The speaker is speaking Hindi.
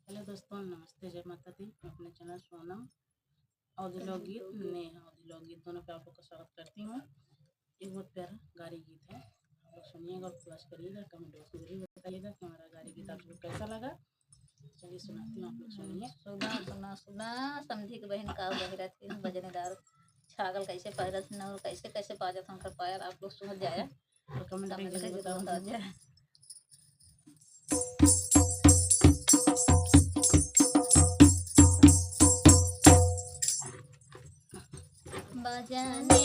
हेलो दोस्तों, नमस्ते, जय माता दी। मैं अपने चैनल सोनम औद्योगिक गीत नेहा औद्योगिक गीत दोनों पे आप लोग का स्वागत करती हूँ। एक बहुत प्यारा गारी गीत है, आप लोग सुनिएगा और प्लस करिएगा, कमेंट बॉक्स में जरूर बताइएगा कि हमारा गारी गीत आप लोग कैसा लगा। चलिए सुनाती हूँ, आप लोग सुनिए। सुना सुना सुना समझी के बहन का बहिरा थी बजनेदार छागल कैसे पैरत न और कैसे कैसे बाजत हम कर पाया आप लोग समझ जाए और कमेंट में कमेंट जरूर जरूर बता बताओ। जाए। बजने